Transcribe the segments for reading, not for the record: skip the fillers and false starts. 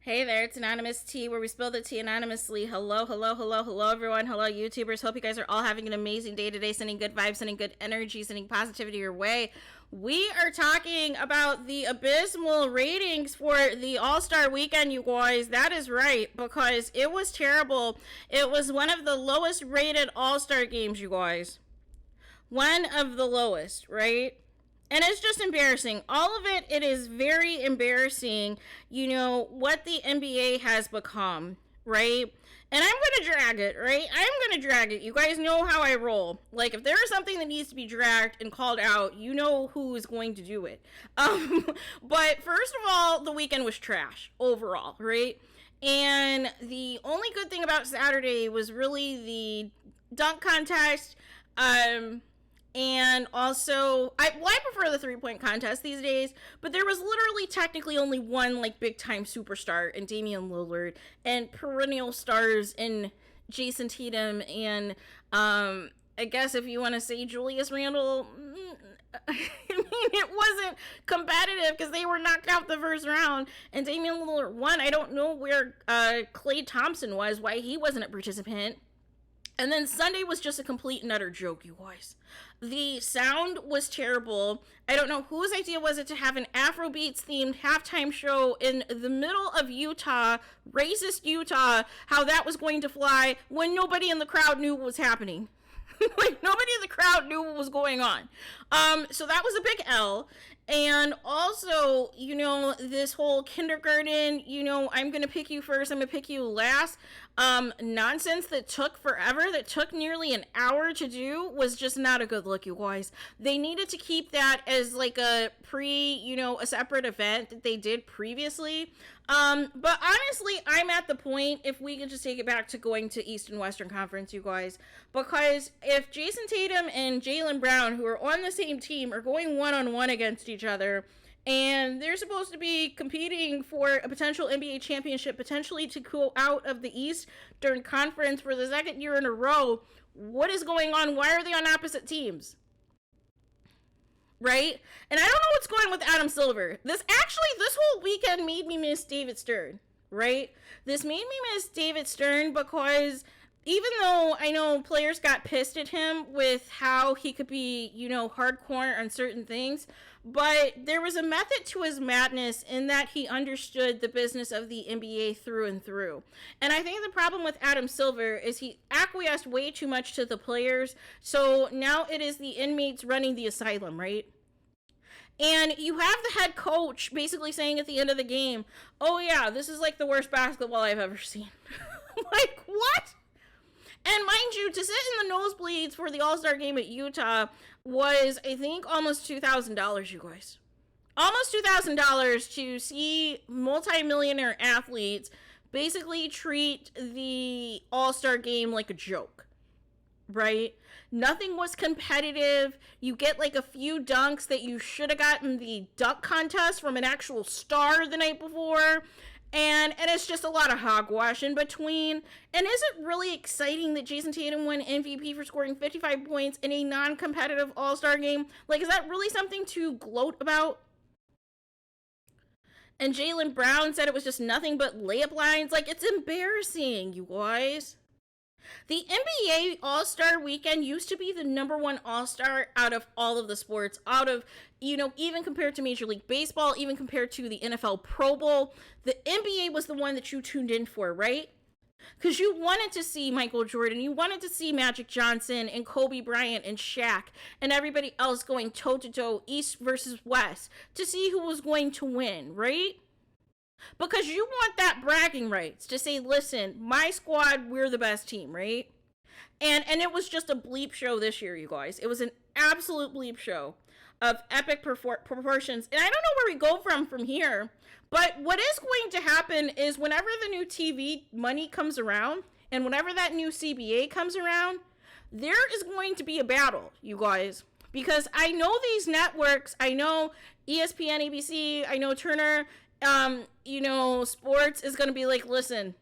Hey there, it's Anonymous Tea, where we spill the tea anonymously. Hello, hello, hello, hello, everyone. Hello, YouTubers. Hope you guys are all having an amazing day today, sending good vibes, sending good energy, sending positivity your way. We are talking about the abysmal ratings for the All-Star Weekend, you guys. That is right, because it was terrible. It was one of the lowest rated All-Star games, you guys. One of the lowest, right? And it's just embarrassing. All of it, it is very embarrassing, what the NBA has become, right? And I'm going to drag it, right? I'm going to drag it. You guys know how I roll. Like, if there is something that needs to be dragged and called out, you know who is going to do it. But first of all, the weekend was trash overall, right? And the only good thing about Saturday was really the dunk contest, and also, I prefer the 3-point contest these days, but there was literally technically only one, big-time superstar in Damian Lillard, and perennial stars in Jason Tatum, and, I guess if you want to say Julius Randle, it wasn't competitive because they were knocked out the first round, and Damian Lillard won. I don't know where, Klay Thompson was, why he wasn't a participant. And then Sunday was just a complete and utter joke, you guys. The sound was terrible. I don't know whose idea was it to have an Afrobeats themed halftime show in the middle of Utah, racist Utah, how that was going to fly when nobody in the crowd knew what was happening. Nobody in the crowd knew what was going on. So that was a big L. And also, this whole kindergarten, I'm going to pick you first, I'm going to pick you last, nonsense that took forever, that took nearly an hour to do, was just not a good look, you guys. They needed to keep that as a a separate event that they did previously. But honestly, I'm at the point, if we can just take it back to going to East and Western Conference, you guys, because if Jason Tatum and Jaylen Brown, who are on the same team, are going one-on-one against each other, and they're supposed to be competing for a potential NBA championship, potentially to go out of the East during conference for the second year in a row, what is going on? Why are they on opposite teams? Right? And I don't know what's going on with Adam Silver. This whole weekend made me miss David Stern, right? This made me miss David Stern because even though I know players got pissed at him with how he could be, hardcore on certain things, but there was a method to his madness in that he understood the business of the NBA through and through. And I think the problem with Adam Silver is he acquiesced way too much to the players, so now it is the inmates running the asylum, right? And you have the head coach basically saying at the end of the game, oh yeah, this is the worst basketball I've ever seen. What? And mind you, to sit in the nosebleeds for the All-Star game at Utah was, I think, almost $2,000, you guys. Almost $2,000 to see multi-millionaire athletes basically treat the All-Star game like a joke. Right? Nothing was competitive. You get a few dunks that you should have gotten the dunk contest from an actual star the night before. And it's just a lot of hogwash in between. And is it really exciting that Jason Tatum won MVP for scoring 55 points in a non-competitive All-Star game? Is that really something to gloat about? And Jaylen Brown said it was just nothing but layup lines. It's embarrassing, you guys. The NBA All-Star Weekend used to be the number one All-Star out of all of the sports, out of, even compared to Major League Baseball, even compared to the NFL Pro Bowl. The NBA was the one that you tuned in for, right? Because you wanted to see Michael Jordan, you wanted to see Magic Johnson and Kobe Bryant and Shaq and everybody else going toe-to-toe, East versus West, to see who was going to win, right? Because you want that bragging rights to say, listen, my squad, we're the best team, right? And it was just a bleep show this year, you guys. It was an absolute bleep show of epic proportions. And I don't know where we go from here. But what is going to happen is whenever the new TV money comes around, and whenever that new CBA comes around, there is going to be a battle, you guys. Because I know these networks, I know ESPN, ABC, I know Turner, sports is going to be listen,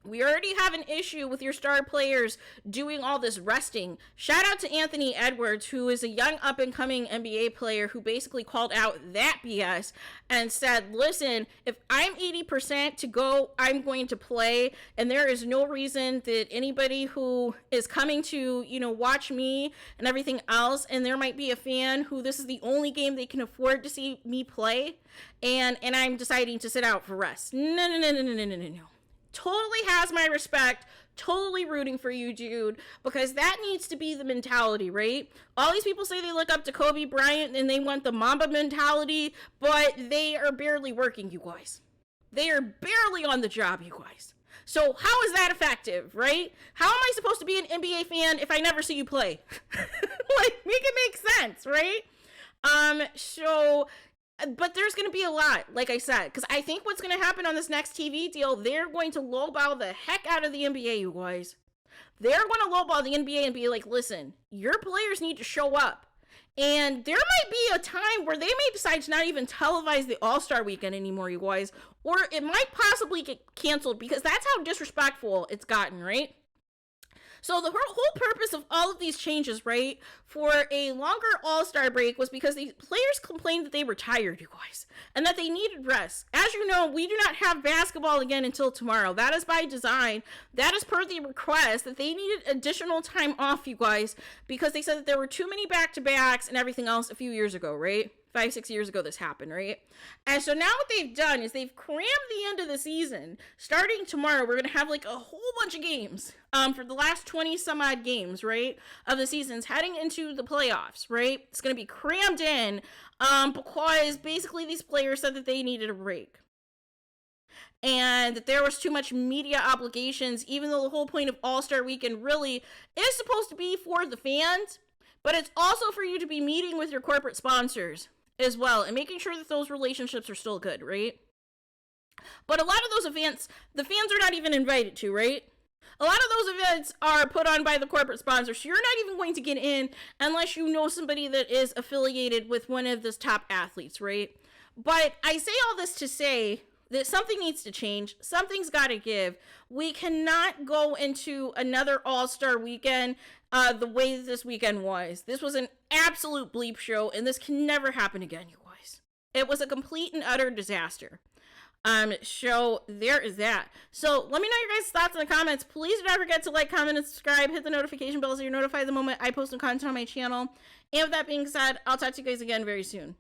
We already have an issue with your star players doing all this resting. Shout out to Anthony Edwards, who is a young up-and-coming NBA player who basically called out that BS and said, listen, if I'm 80% to go, I'm going to play, and there is no reason that anybody who is coming to, watch me and everything else, and there might be a fan who this is the only game they can afford to see me play, and I'm deciding to sit out for rest. No. Totally has my respect, totally rooting for you, dude, because that needs to be the mentality, right? All these people say they look up to Kobe Bryant and they want the Mamba mentality, but they are barely working, you guys. They are barely on the job, you guys. So how is that effective, right? How am I supposed to be an NBA fan if I never see you play? Like, make it make sense, right? But there's going to be a lot, like I said, because I think what's going to happen on this next TV deal, they're going to lowball the heck out of the NBA, you guys. They're going to lowball the NBA and be like, listen, your players need to show up. And there might be a time where they may decide to not even televise the All-Star Weekend anymore, you guys. Or it might possibly get canceled because that's how disrespectful it's gotten, right? So the whole purpose of all of these changes, right, for a longer All-Star break was because the players complained that they were tired, you guys, and that they needed rest. As you know, we do not have basketball again until tomorrow. That is by design. That is per the request that they needed additional time off, you guys, because they said that there were too many back-to-backs and everything else a few years ago, right? 5-6 years ago this happened, right? And so now what they've done is they've crammed the end of the season. Starting tomorrow, we're going to have like a whole bunch of games for the last 20 some odd games, right, of the seasons heading into the playoffs, right? It's going to be crammed in because basically these players said that they needed a break. And that there was too much media obligations, even though the whole point of All-Star Weekend really is supposed to be for the fans, but it's also for you to be meeting with your corporate sponsors as well and making sure that those relationships are still good, right? But a lot of those events, the fans are not even invited to, right? A lot of those events are put on by the corporate sponsors, so you're not even going to get in unless you know somebody that is affiliated with one of the top athletes, right? But I say all this to say that something needs to change. Something's got to give. We cannot go into another All-Star Weekend the way that this weekend was. This was an absolute bleep show, and this can never happen again, you guys. It was a complete and utter disaster. So there is that. So let me know your guys' thoughts in the comments. Please do not forget to like, comment, and subscribe. Hit the notification bell so you're notified the moment I post new content on my channel. And with that being said, I'll talk to you guys again very soon.